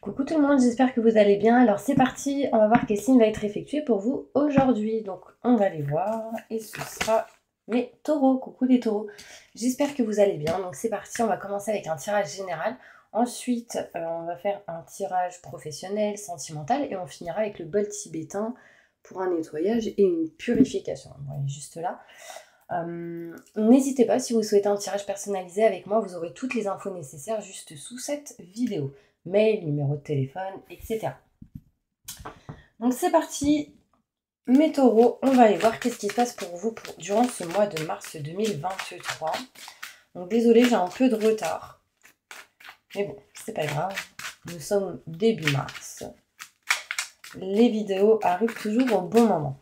Coucou tout le monde, j'espère que vous allez bien. Alors c'est parti, on va voir quel signe va être effectué pour vous aujourd'hui. Donc on va les voir et ce sera mes taureaux. Coucou les taureaux, j'espère que vous allez bien. Donc c'est parti, on va commencer avec un tirage général. Ensuite, on va faire un tirage professionnel, sentimental et on finira avec le bol tibétain pour un nettoyage et une purification. Bon, il est juste là. N'hésitez pas, si vous souhaitez un tirage personnalisé avec moi, vous aurez toutes les infos nécessaires juste sous cette vidéo. Mail, numéro de téléphone, etc. Donc c'est parti, mes taureaux, on va aller voir qu'est-ce qui se passe pour vous durant ce mois de mars 2023. Donc désolé, j'ai un peu de retard. Mais bon, c'est pas grave, nous sommes début mars. Les vidéos arrivent toujours au bon moment.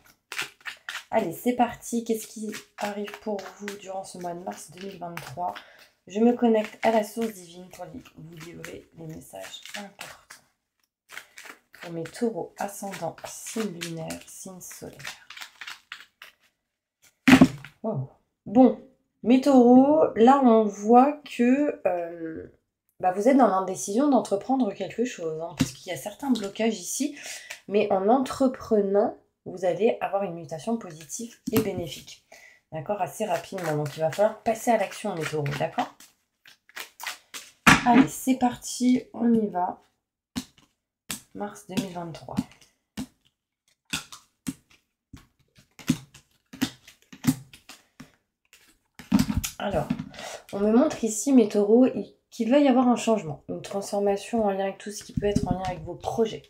Allez, c'est parti. Qu'est-ce qui arrive pour vous durant ce mois de mars 2023? Je me connecte à la source divine pour vous livrer les messages importants. Pour mes taureaux ascendants, signe lunaire, signe solaire. Wow. Bon, mes taureaux, là on voit que vous êtes dans l'indécision d'entreprendre quelque chose. Parce qu'il y a certains blocages ici, mais en entreprenant, vous allez avoir une mutation positive et bénéfique. D'accord, assez rapidement. Donc, il va falloir passer à l'action, les taureaux, d'accord? Allez, c'est parti, on y va. Mars 2023. Alors, on me montre ici, mes taureaux, qu'il va y avoir un changement, une transformation en lien avec tout ce qui peut être en lien avec vos projets.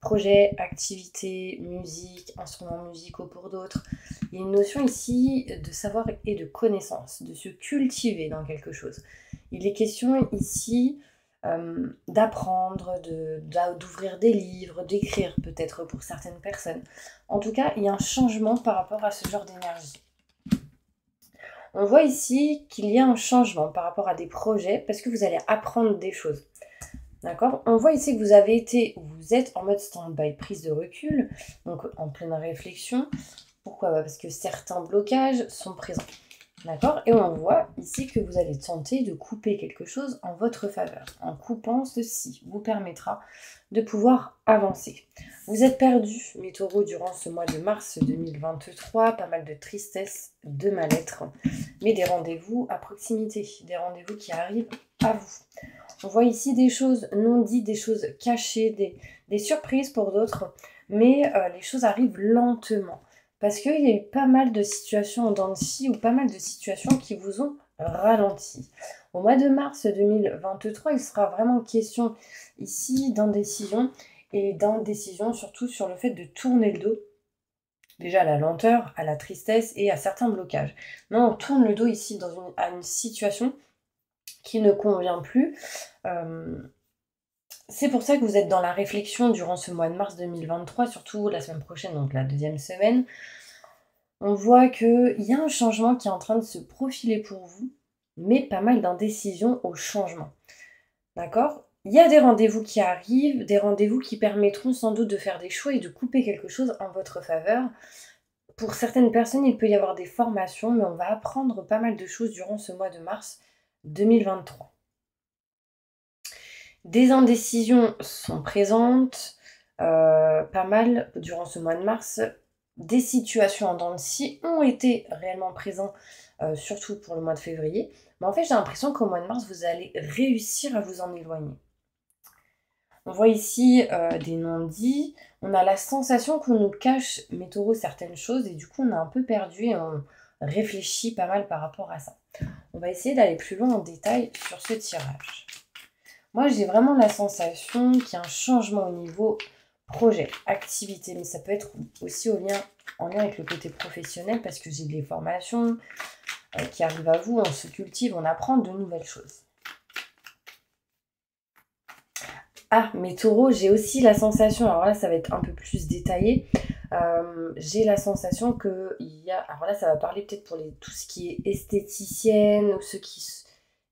Projets, activités, musique, instruments musicaux pour d'autres. Il y a une notion ici de savoir et de connaissance, de se cultiver dans quelque chose. Il est question ici d'apprendre, d'ouvrir des livres, d'écrire peut-être pour certaines personnes. En tout cas, il y a un changement par rapport à ce genre d'énergie. On voit ici qu'il y a un changement par rapport à des projets parce que vous allez apprendre des choses. D'accord? On voit ici que vous êtes en mode stand-by, prise de recul, donc en pleine réflexion. Pourquoi? Parce que certains blocages sont présents. D'accord? Et on voit ici que vous allez tenter de couper quelque chose en votre faveur. En coupant, ceci vous permettra de pouvoir avancer. Vous êtes perdus, mes taureaux, durant ce mois de mars 2023. Pas mal de tristesse, de mal-être, mais des rendez-vous à proximité, des rendez-vous qui arrivent à vous. On voit ici des choses non dites, des choses cachées, des surprises pour d'autres, mais les choses arrivent lentement. Parce qu'il y a eu pas mal de situations en dents de scie ou pas mal de situations qui vous ont ralenti. Au mois de mars 2023, il sera vraiment question ici d'indécision et d'indécision surtout sur le fait de tourner le dos. Déjà à la lenteur, à la tristesse et à certains blocages. Non, on tourne le dos ici à une situation qui ne convient plus. C'est pour ça que vous êtes dans la réflexion durant ce mois de mars 2023, surtout la semaine prochaine, donc la deuxième semaine. On voit qu'il y a un changement qui est en train de se profiler pour vous, mais pas mal d'indécision au changement. D'accord? Il y a des rendez-vous qui arrivent, des rendez-vous qui permettront sans doute de faire des choix et de couper quelque chose en votre faveur. Pour certaines personnes, il peut y avoir des formations, mais on va apprendre pas mal de choses durant ce mois de mars 2023. Des indécisions sont présentes, pas mal durant ce mois de mars. Des situations en dents de scie ont été réellement présentes, surtout pour le mois de février. Mais en fait, j'ai l'impression qu'au mois de mars, vous allez réussir à vous en éloigner. On voit ici des non-dits. On a la sensation qu'on nous cache, mes taureaux, certaines choses. Et du coup, on est un peu perdu et on réfléchit pas mal par rapport à ça. On va essayer d'aller plus loin en détail sur ce tirage. Moi, j'ai vraiment la sensation qu'il y a un changement au niveau projet, activité, mais ça peut être aussi en lien avec le côté professionnel parce que j'ai des formations qui arrivent à vous, on se cultive, on apprend de nouvelles choses. Ah, mes taureaux, j'ai aussi la sensation, alors là ça va être un peu plus détaillé, j'ai la sensation qu'il y a, alors là ça va parler peut-être pour tout ce qui est esthéticienne ou ceux qui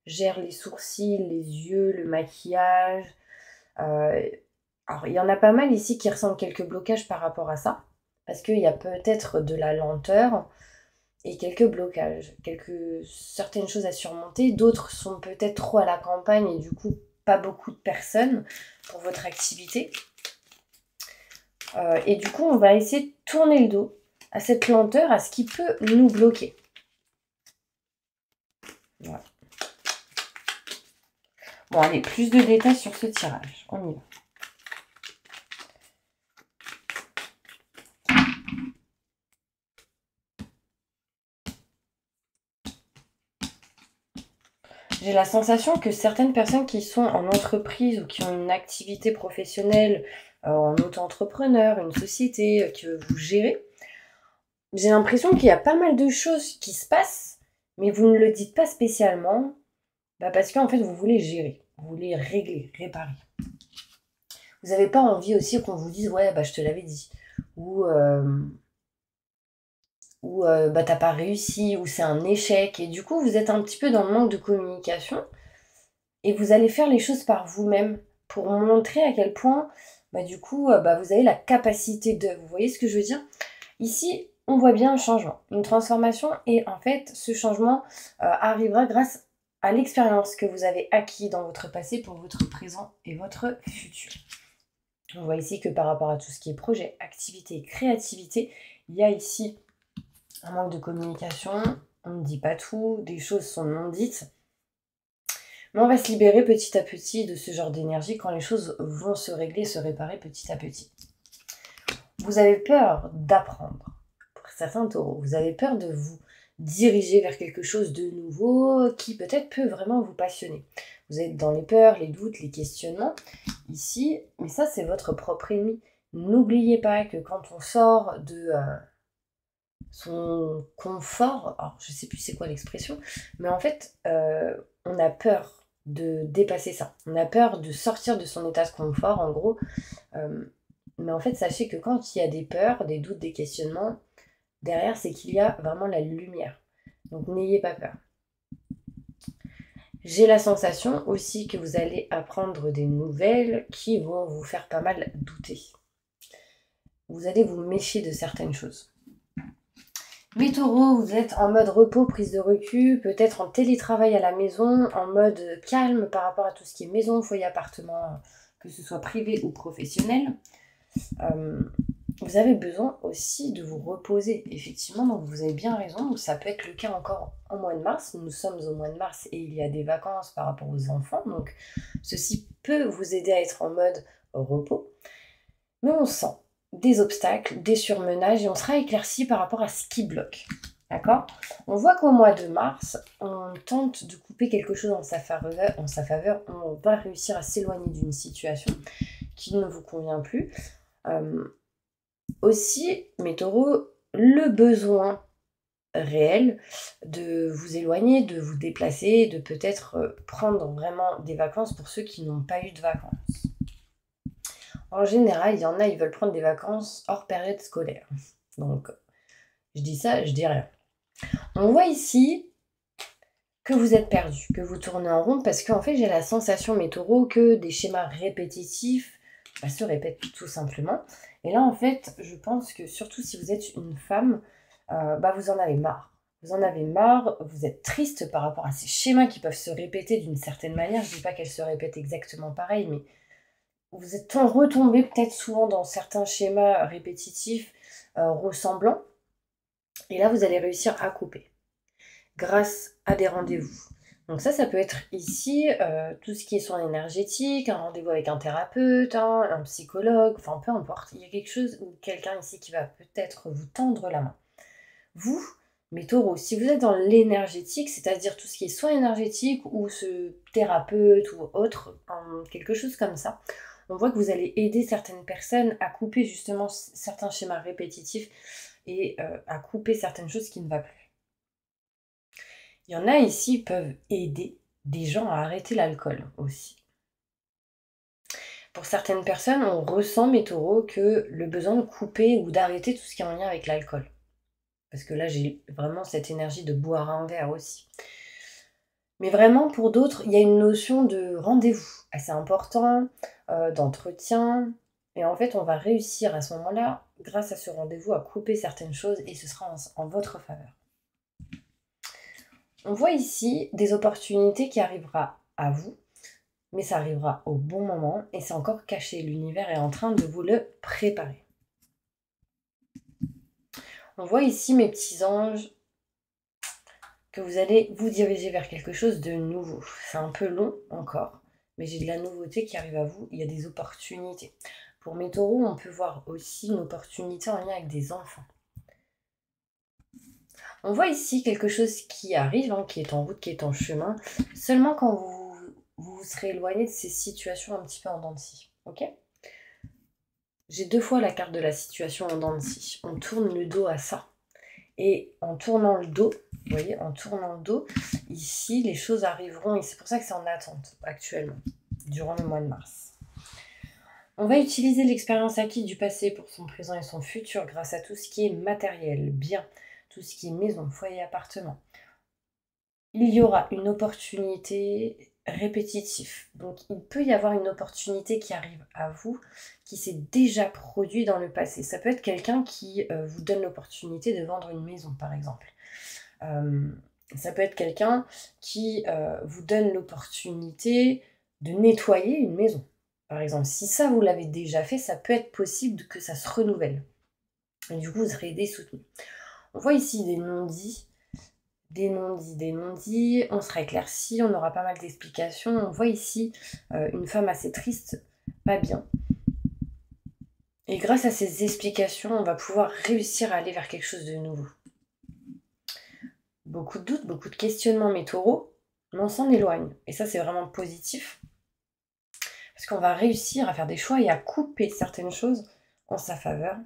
gèrent les sourcils, les yeux, le maquillage. Alors, il y en a pas mal ici qui ressentent quelques blocages par rapport à ça, parce qu'il y a peut-être de la lenteur et quelques blocages, certaines choses à surmonter. D'autres sont peut-être trop à la campagne et du coup pas beaucoup de personnes pour votre activité. Et du coup, on va essayer de tourner le dos à cette lenteur, à ce qui peut nous bloquer. Voilà. Bon, allez, plus de détails sur ce tirage. On y va. J'ai la sensation que certaines personnes qui sont en entreprise ou qui ont une activité professionnelle, en auto-entrepreneur, une société que vous gérez, j'ai l'impression qu'il y a pas mal de choses qui se passent, mais vous ne le dites pas spécialement, parce qu'en fait vous voulez gérer, vous voulez régler, réparer. Vous n'avez pas envie aussi qu'on vous dise ouais je te l'avais dit, ou t'as pas réussi, ou c'est un échec, et du coup vous êtes un petit peu dans le manque de communication, et vous allez faire les choses par vous-même, pour montrer à quel point, du coup, vous avez la capacité de... Vous voyez ce que je veux dire? Ici, on voit bien un changement, une transformation, et en fait, ce changement arrivera grâce à l'expérience que vous avez acquis dans votre passé pour votre présent et votre futur. On voit ici que par rapport à tout ce qui est projet, activité, créativité, il y a ici un manque de communication, on ne dit pas tout, des choses sont non dites. Mais on va se libérer petit à petit de ce genre d'énergie quand les choses vont se régler, se réparer petit à petit. Vous avez peur d'apprendre. Pour certains taureaux, vous avez peur de vous diriger vers quelque chose de nouveau qui peut-être peut vraiment vous passionner. Vous êtes dans les peurs, les doutes, les questionnements ici, mais ça c'est votre propre ennemi. N'oubliez pas que quand on sort de son confort, alors je sais plus c'est quoi l'expression, mais en fait on a peur de dépasser ça. On a peur de sortir de son état de confort, en gros. Mais en fait, sachez que quand il y a des peurs, des doutes, des questionnements, derrière, c'est qu'il y a vraiment la lumière. Donc, n'ayez pas peur. J'ai la sensation aussi que vous allez apprendre des nouvelles qui vont vous faire pas mal douter. Vous allez vous méfier de certaines choses. Les taureaux, vous êtes en mode repos, prise de recul, peut-être en télétravail à la maison, en mode calme par rapport à tout ce qui est maison, foyer, appartement, que ce soit privé ou professionnel. Vous avez besoin aussi de vous reposer, effectivement, donc vous avez bien raison, ça peut être le cas encore en mois de mars, nous sommes au mois de mars et il y a des vacances par rapport aux enfants, donc ceci peut vous aider à être en mode repos, mais on sent des obstacles, des surmenages, et on sera éclairci par rapport à ce qui bloque. D'accord? On voit qu'au mois de mars, on tente de couper quelque chose en sa faveur, on va réussir à s'éloigner d'une situation qui ne vous convient plus. Aussi, mes taureaux, le besoin réel de vous éloigner, de vous déplacer, de peut-être prendre vraiment des vacances pour ceux qui n'ont pas eu de vacances. En général, il y en a, ils veulent prendre des vacances hors période scolaire. Donc, je dis ça, je dis rien. On voit ici que vous êtes perdu, que vous tournez en rond, parce qu'en fait, j'ai la sensation, mes taureaux, que des schémas répétitifs se répètent tout simplement. Et là, en fait, je pense que surtout si vous êtes une femme, vous en avez marre. Vous en avez marre, vous êtes triste par rapport à ces schémas qui peuvent se répéter d'une certaine manière. Je ne dis pas qu'elles se répètent exactement pareil, mais vous êtes retombé peut-être souvent dans certains schémas répétitifs ressemblants. Et là, vous allez réussir à couper grâce à des rendez-vous. Donc ça peut être ici tout ce qui est soins énergétiques, un rendez-vous avec un thérapeute, un psychologue, enfin peu importe. Il y a quelque chose ou quelqu'un ici qui va peut-être vous tendre la main. Vous, mes taureaux, si vous êtes dans l'énergétique, c'est-à-dire tout ce qui est soins énergétiques ou ce thérapeute ou autre, quelque chose comme ça, on voit que vous allez aider certaines personnes à couper justement certains schémas répétitifs et à couper certaines choses qui ne vont plus. Il y en a ici qui peuvent aider des gens à arrêter l'alcool aussi. Pour certaines personnes, on ressent, mes taureaux, que le besoin de couper ou d'arrêter tout ce qui est en lien avec l'alcool. Parce que là, j'ai vraiment cette énergie de boire un verre aussi. Mais vraiment, pour d'autres, il y a une notion de rendez-vous assez important, d'entretien. Et en fait, on va réussir à ce moment-là, grâce à ce rendez-vous, à couper certaines choses et ce sera en votre faveur. On voit ici des opportunités qui arriveront à vous, mais ça arrivera au bon moment et c'est encore caché. L'univers est en train de vous le préparer. On voit ici, mes petits anges, que vous allez vous diriger vers quelque chose de nouveau. C'est un peu long encore, mais j'ai de la nouveauté qui arrive à vous. Il y a des opportunités. Pour mes taureaux, on peut voir aussi une opportunité en lien avec des enfants. On voit ici quelque chose qui arrive, qui est en route, qui est en chemin, seulement quand vous serez éloigné de ces situations un petit peu en dents de scie. Ok ? J'ai 2 fois la carte de la situation en dents de scie. On tourne le dos à ça. Et en tournant le dos, vous voyez, en tournant le dos, ici, les choses arriveront. Et c'est pour ça que c'est en attente actuellement, durant le mois de mars. On va utiliser l'expérience acquise du passé pour son présent et son futur grâce à tout ce qui est matériel, bien, tout ce qui est maison, foyer, appartement. Il y aura une opportunité répétitive. Donc, il peut y avoir une opportunité qui arrive à vous, qui s'est déjà produite dans le passé. Ça peut être quelqu'un qui vous donne l'opportunité de vendre une maison, par exemple. Ça peut être quelqu'un qui vous donne l'opportunité de nettoyer une maison, par exemple. Si ça, vous l'avez déjà fait, ça peut être possible que ça se renouvelle. Et du coup, vous serez aidé, soutenu. On voit ici des non-dits. Des non-dits, on sera éclairci, on aura pas mal d'explications. On voit ici une femme assez triste, pas bien. Et grâce à ces explications, on va pouvoir réussir à aller vers quelque chose de nouveau. Beaucoup de doutes, beaucoup de questionnements, mes taureaux, mais on s'en éloigne. Et ça, c'est vraiment positif. Parce qu'on va réussir à faire des choix et à couper certaines choses en sa faveur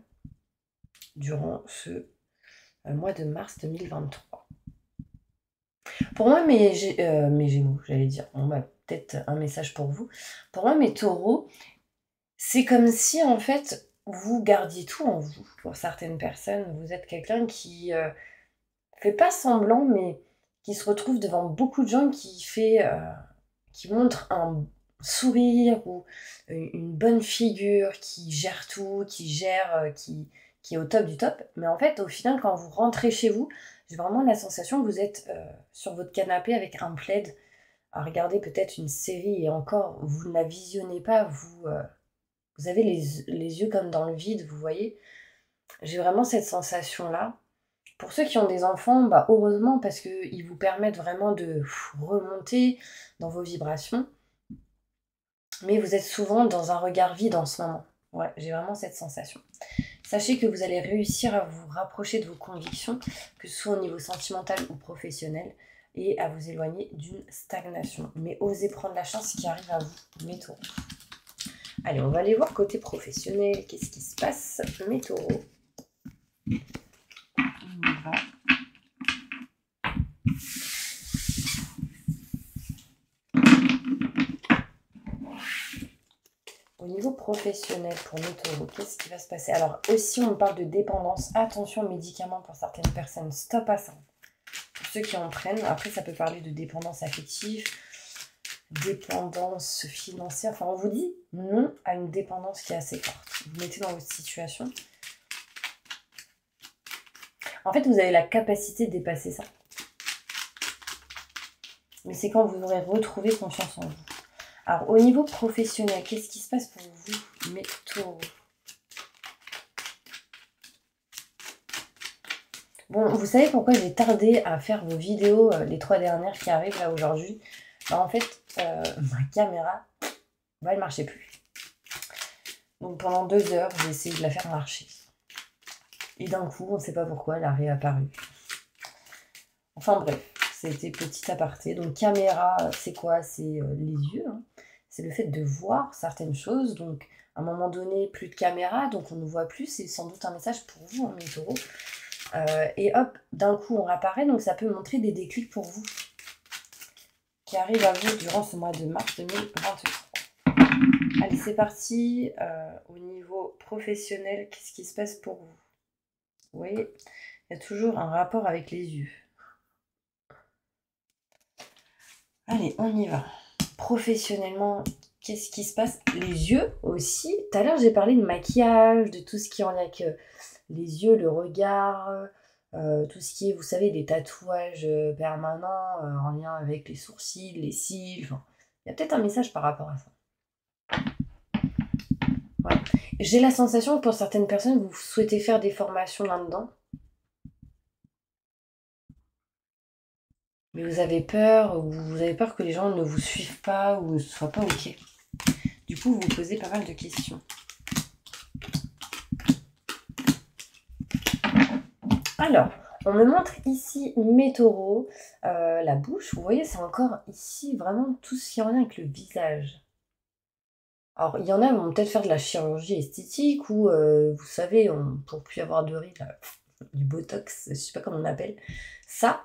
durant ce mois de mars 2023. Pour moi, mes Gémeaux, j'allais dire, on va peut-être un message pour vous. Pour moi, mes taureaux, c'est comme si, en fait, vous gardiez tout en vous. Pour certaines personnes, vous êtes quelqu'un qui fait pas semblant, mais qui se retrouve devant beaucoup de gens, qui montre un sourire ou une bonne figure, qui gère tout, qui est au top du top. Mais en fait, au final, quand vous rentrez chez vous, j'ai vraiment la sensation que vous êtes sur votre canapé avec un plaid à regarder peut-être une série et encore, vous ne la visionnez pas, vous avez les yeux comme dans le vide, vous voyez. J'ai vraiment cette sensation-là. Pour ceux qui ont des enfants, heureusement, parce qu'ils vous permettent vraiment de remonter dans vos vibrations. Mais vous êtes souvent dans un regard vide en ce moment. Ouais, j'ai vraiment cette sensation. Sachez que vous allez réussir à vous rapprocher de vos convictions, que ce soit au niveau sentimental ou professionnel, et à vous éloigner d'une stagnation. Mais osez prendre la chance qui arrive à vous, mes taureaux. Allez, on va aller voir côté professionnel. Qu'est-ce qui se passe, mes taureaux? On y va. Au niveau professionnel pour mes taureaux, qu'est-ce qui va se passer? Alors aussi, on parle de dépendance. Attention aux médicaments pour certaines personnes. Stop à ça. Pour ceux qui en prennent, après ça peut parler de dépendance affective, dépendance financière. Enfin, on vous dit non à une dépendance qui est assez forte. Vous mettez dans votre situation. En fait, vous avez la capacité de dépasser ça. Mais c'est quand vous aurez retrouvé confiance en vous. Alors, au niveau professionnel, qu'est-ce qui se passe pour vous, mes taureaux? Bon, vous savez pourquoi j'ai tardé à faire vos vidéos, les 3 dernières qui arrivent là aujourd'hui? En fait, ma caméra, elle ne marchait plus. Donc pendant 2 heures, j'ai essayé de la faire marcher. Et d'un coup, on ne sait pas pourquoi, elle a réapparu. Enfin bref, c'était petit aparté. Donc caméra, c'est quoi? C'est les yeux. C'est le fait de voir certaines choses. Donc à un moment donné, plus de caméra, donc on ne voit plus. C'est sans doute un message pour vous, mes taureaux. Et hop, d'un coup, on réapparaît. Donc ça peut montrer des déclics pour vous qui arrivent à vous durant ce mois de mars 2023. Allez, c'est parti. Au niveau professionnel, qu'est-ce qui se passe pour vous? Vous voyez, il y a toujours un rapport avec les yeux. Allez, on y va. Professionnellement, qu'est-ce qui se passe? Les yeux aussi. Tout à l'heure, j'ai parlé de maquillage, de tout ce qui est en lien avec les yeux, le regard, tout ce qui est, vous savez, des tatouages permanents en lien avec les sourcils, les cils. Enfin, Il y a peut-être un message par rapport à ça. Ouais. J'ai la sensation que pour certaines personnes, vous souhaitez faire des formations là-dedans. Mais vous avez peur, ou vous avez peur que les gens ne vous suivent pas ou ne soient pas OK. Du coup, vous vous posez pas mal de questions. Alors, on me montre ici mes taureaux, la bouche. Vous voyez, c'est encore ici vraiment tout ce qui est en lien avec le visage. Alors, il y en a qui vont peut-être faire de la chirurgie esthétique ou, vous savez, pour plus avoir de rides, du botox, je sais pas comment on appelle ça.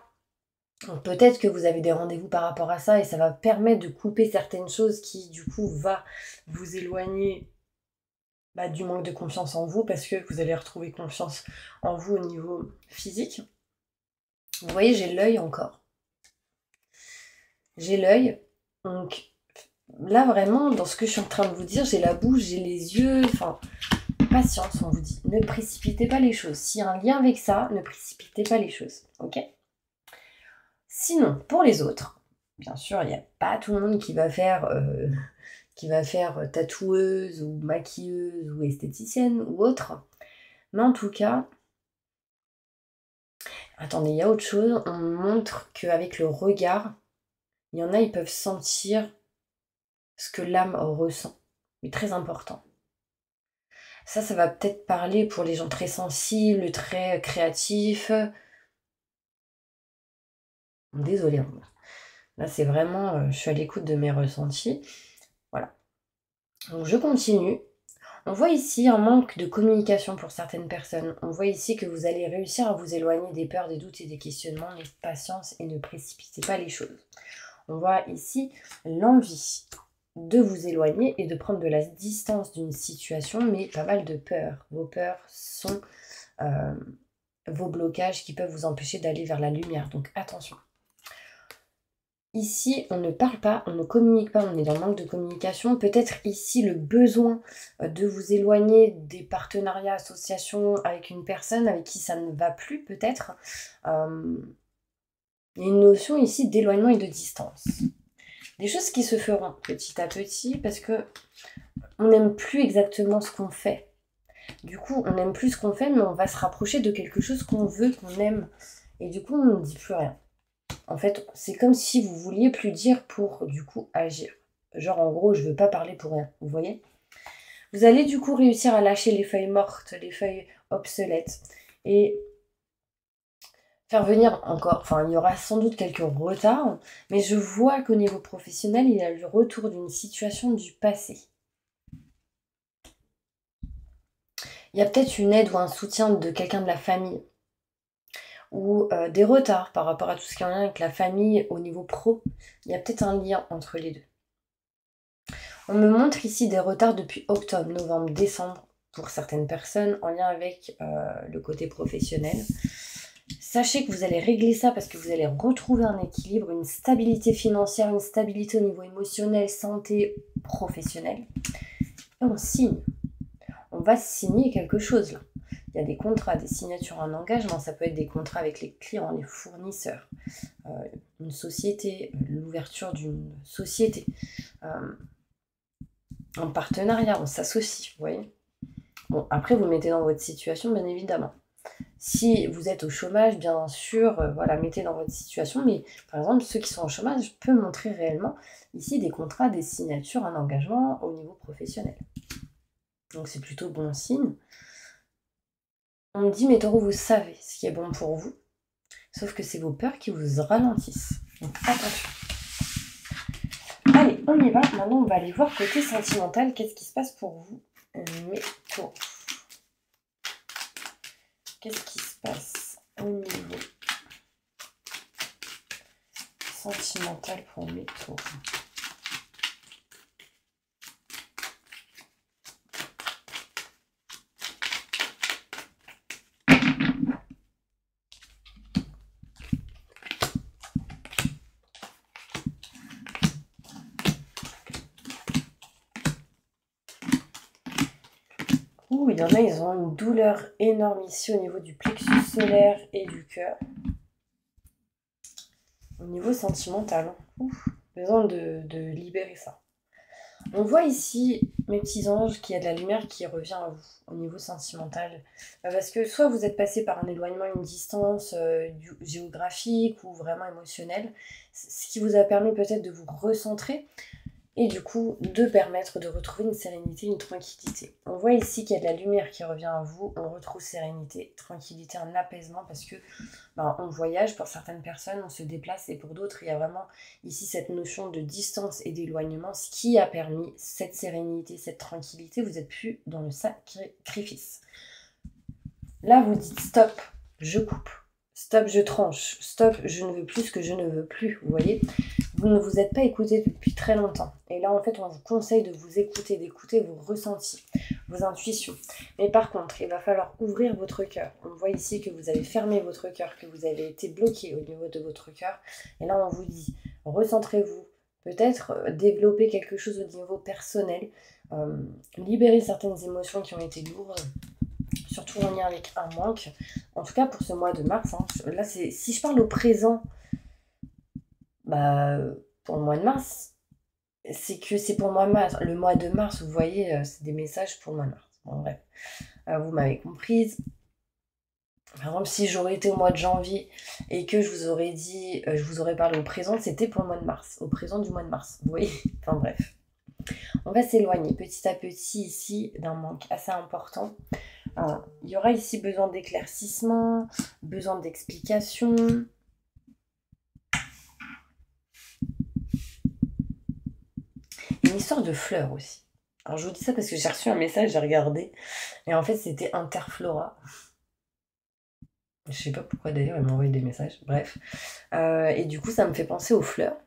Donc peut-être que vous avez des rendez-vous par rapport à ça et ça va permettre de couper certaines choses qui, du coup, va vous éloigner du manque de confiance en vous parce que vous allez retrouver confiance en vous au niveau physique. Vous voyez, j'ai l'œil encore. J'ai l'œil. Donc là, vraiment, dans ce que je suis en train de vous dire, j'ai la bouche, j'ai les yeux. Enfin, patience, on vous dit. Ne précipitez pas les choses. S'il y a un lien avec ça, ne précipitez pas les choses. Ok ? Sinon, pour les autres, bien sûr, il n'y a pas tout le monde qui va faire tatoueuse ou maquilleuse ou esthéticienne ou autre. Mais en tout cas, attendez, il y a autre chose. On montre qu'avec le regard, il y en a, ils peuvent sentir ce que l'âme ressent. C'est très important. Ça va peut-être parler pour les gens très sensibles, très créatifs. Désolée. Là, c'est vraiment, je suis à l'écoute de mes ressentis. Voilà. Donc, je continue. On voit ici un manque de communication pour certaines personnes. On voit ici que vous allez réussir à vous éloigner des peurs, des doutes et des questionnements. Mais patience et ne précipitez pas les choses. On voit ici l'envie de vous éloigner et de prendre de la distance d'une situation, mais pas mal de peurs. Vos peurs sont vos blocages qui peuvent vous empêcher d'aller vers la lumière. Donc attention. Ici, on ne parle pas, on ne communique pas, on est dans le manque de communication. Peut-être ici le besoin de vous éloigner des partenariats, associations avec une personne avec qui ça ne va plus, peut-être. Il y a une notion ici d'éloignement et de distance. Des choses qui se feront petit à petit parce que on n'aime plus exactement ce qu'on fait. Du coup, on n'aime plus ce qu'on fait, mais on va se rapprocher de quelque chose qu'on veut, qu'on aime. Et du coup, on ne dit plus rien. En fait, c'est comme si vous vouliez plus dire pour, du coup, agir. Genre, en gros, je veux pas parler pour rien, vous voyez ? Vous allez, du coup, réussir à lâcher les feuilles mortes, les feuilles obsolètes. Et faire venir encore, enfin, il y aura sans doute quelques retards, mais je vois qu'au niveau professionnel, il y a le retour d'une situation du passé. Il y a peut-être une aide ou un soutien de quelqu'un de la famille ou des retards par rapport à tout ce qui est en lien avec la famille au niveau pro. Il y a peut-être un lien entre les deux. On me montre ici des retards depuis octobre, novembre, décembre pour certaines personnes en lien avec le côté professionnel. Sachez que vous allez régler ça parce que vous allez retrouver un équilibre, une stabilité financière, une stabilité au niveau émotionnel, santé, professionnel. Et on signe. On va signer quelque chose là. Il y a des contrats, des signatures en engagement, ça peut être des contrats avec les clients, les fournisseurs, une société, l'ouverture d'une société, un partenariat, on s'associe, vous voyez. Bon, après vous mettez dans votre situation, bien évidemment. Si vous êtes au chômage, bien sûr, voilà, mettez dans votre situation, mais par exemple, ceux qui sont au chômage peuvent montrer réellement ici des contrats, des signatures, un engagement au niveau professionnel. Donc c'est plutôt bon signe. On me dit, mes taureaux, vous savez ce qui est bon pour vous, sauf que c'est vos peurs qui vous ralentissent. Donc attention. Allez, on y va. Maintenant, on va aller voir côté sentimental. Qu'est-ce qui se passe pour vous, mes taureaux ? Qu'est-ce qui se passe au niveau sentimental pour mes taureaux ? Il y en a, ils ont une douleur énorme ici au niveau du plexus solaire et du cœur. Au niveau sentimental. Ouf. Besoin de libérer ça. On voit ici, mes petits anges, qu'il y a de la lumière qui revient à vous au niveau sentimental. Parce que soit vous êtes passé par un éloignement, une distance géographique ou vraiment émotionnelle, ce qui vous a permis peut-être de vous recentrer et du coup de permettre de retrouver une sérénité, une tranquillité. On voit ici qu'il y a de la lumière qui revient à vous, on retrouve sérénité, tranquillité, un apaisement parce que on voyage pour certaines personnes, on se déplace et pour d'autres il y a vraiment ici cette notion de distance et d'éloignement, ce qui a permis cette sérénité, cette tranquillité, vous n'êtes plus dans le sacrifice. Là vous dites stop, je coupe, stop, je tranche, stop, je ne veux plus ce que je ne veux plus, vous voyez. Vous ne vous êtes pas écouté depuis très longtemps. Et là, en fait, on vous conseille de vous écouter, d'écouter vos ressentis, vos intuitions. Mais par contre, il va falloir ouvrir votre cœur. On voit ici que vous avez fermé votre cœur, que vous avez été bloqué au niveau de votre cœur. Et là, on vous dit, recentrez-vous. Peut-être développer quelque chose au niveau personnel. Libérer certaines émotions qui ont été lourdes. Surtout en lien avec un manque. En tout cas, pour ce mois de mars. Là, si je parle au présent, pour le mois de mars, c'est que c'est pour le mois de mars, vous voyez, c'est des messages pour le mois de mars. Bon, bref, vous m'avez comprise. Par exemple, si j'aurais été au mois de janvier et que je vous aurais dit, je vous aurais parlé au présent, c'était pour le mois de mars, au présent du mois de mars, vous voyez. Enfin bref, on va s'éloigner petit à petit ici d'un manque assez important. Il y aura ici besoin d'éclaircissement, besoin d'explication. Une histoire de fleurs aussi. Alors je vous dis ça parce que j'ai reçu un message, j'ai regardé, et en fait c'était Interflora. Je sais pas pourquoi d'ailleurs, ils m'ont envoyé des messages, bref. Et du coup ça me fait penser aux fleurs.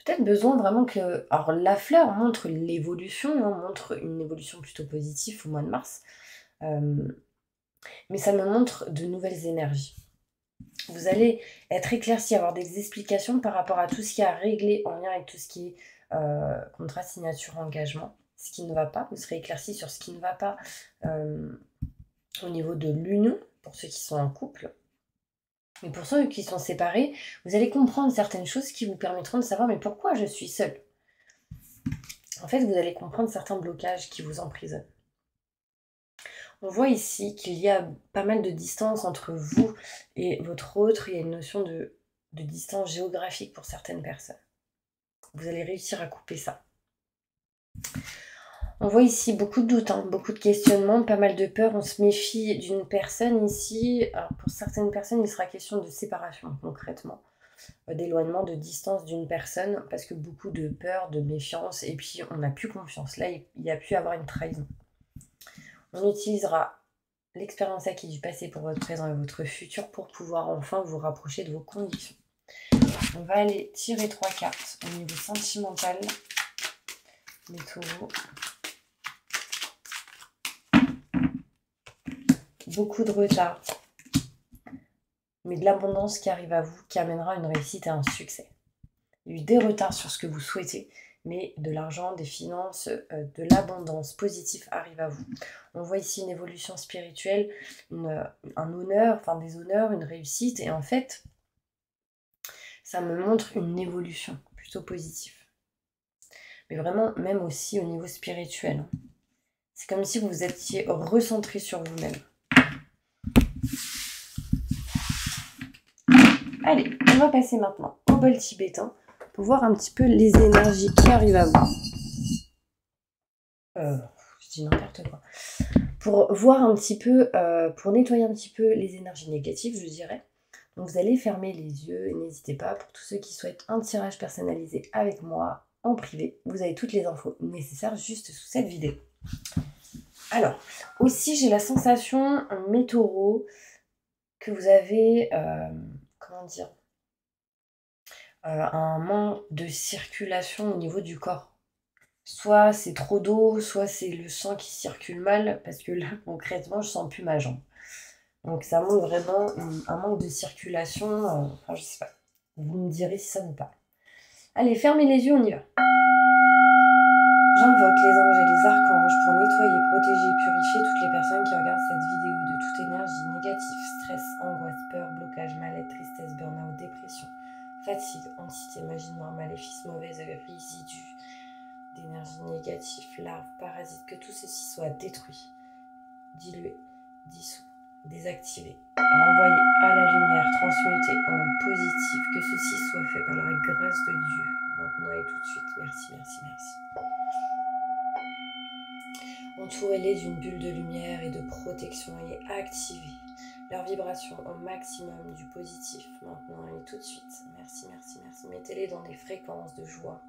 Peut-être besoin vraiment que... Alors la fleur montre l'évolution, montre une évolution plutôt positive au mois de mars. Mais ça me montre de nouvelles énergies. Vous allez être éclairci, avoir des explications par rapport à tout ce qui est à régler en lien avec tout ce qui est contrat, signature, engagement. Ce qui ne va pas, vous serez éclairci sur ce qui ne va pas au niveau de l'union, pour ceux qui sont en couple. Mais pour ceux qui sont séparés, vous allez comprendre certaines choses qui vous permettront de savoir mais pourquoi je suis seule. En fait, vous allez comprendre certains blocages qui vous emprisonnent. On voit ici qu'il y a pas mal de distance entre vous et votre autre. Il y a une notion de distance géographique pour certaines personnes. Vous allez réussir à couper ça. On voit ici beaucoup de doutes, beaucoup de questionnements, pas mal de peur. On se méfie d'une personne ici. Alors pour certaines personnes, il sera question de séparation concrètement, d'éloignement, de distance d'une personne, parce que beaucoup de peur, de méfiance, et puis on n'a plus confiance. Là, il y a pu avoir une trahison. On utilisera l'expérience acquise du passé pour votre présent et votre futur pour pouvoir enfin vous rapprocher de vos convictions. On va aller tirer 3 cartes au niveau sentimental, les taureaux. Beaucoup de retard, mais de l'abondance qui arrive à vous, qui amènera une réussite et un succès. Il y a eu des retards sur ce que vous souhaitez, mais de l'argent, des finances, de l'abondance positive arrive à vous. On voit ici une évolution spirituelle, un honneur, enfin des honneurs, une réussite, et en fait, ça me montre une évolution plutôt positive. Mais vraiment, même aussi au niveau spirituel. C'est comme si vous étiez recentré sur vous-même. Allez, on va passer maintenant au bol tibétain pour voir un petit peu les énergies qui arrivent à vous. Je dis n'importe quoi. Pour voir un petit peu, pour nettoyer un petit peu les énergies négatives, je dirais. Donc vous allez fermer les yeux et n'hésitez pas, pour tous ceux qui souhaitent un tirage personnalisé avec moi en privé, vous avez toutes les infos nécessaires juste sous cette vidéo. Alors, aussi j'ai la sensation, mes taureaux, que vous avez, comment dire, un manque de circulation au niveau du corps. Soit c'est trop d'eau, soit c'est le sang qui circule mal, parce que là, concrètement, je sens plus ma jambe. Donc ça montre vraiment un manque de circulation, enfin je sais pas. Vous me direz si ça vous parle. Allez, fermez les yeux, on y va. J'invoque les anges et les archanges pour nettoyer, protéger, purifier toutes les personnes qui regardent cette vidéo de toute énergie négative, stress, angoisse, peur, blocage, mal-être, tristesse, burn-out, dépression, fatigue, anxiété, magie noire, maléfice, mauvaise résidus, d'énergie négative, larves, parasites, que tout ceci soit détruit, dilué, dissous, désactivé, renvoyé à la lumière, transmuté en positif, que ceci soit fait par la grâce de Dieu, maintenant et tout de suite. Merci, merci, merci. Entourez-les d'une bulle de lumière et de protection et activez leur vibration au maximum du positif, maintenant et tout de suite. Merci, merci, merci. Mettez-les dans des fréquences de joie,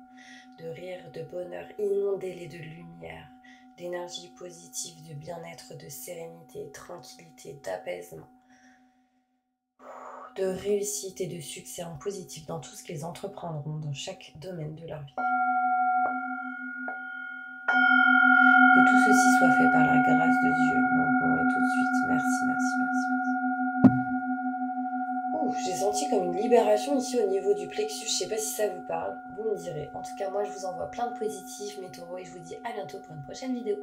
de rire, de bonheur. Inondez-les de lumière, d'énergie positive, de bien-être, de sérénité, tranquillité, d'apaisement, de réussite et de succès en positif dans tout ce qu'ils entreprendront dans chaque domaine de leur vie. Que tout ceci soit fait par la grâce de Dieu, maintenant et tout de suite. Merci, merci, merci, merci. J'ai senti comme une libération ici au niveau du plexus. Je sais pas si ça vous parle, vous me direz. En tout cas, moi, je vous envoie plein de positifs, mes taureaux, et je vous dis à bientôt pour une prochaine vidéo.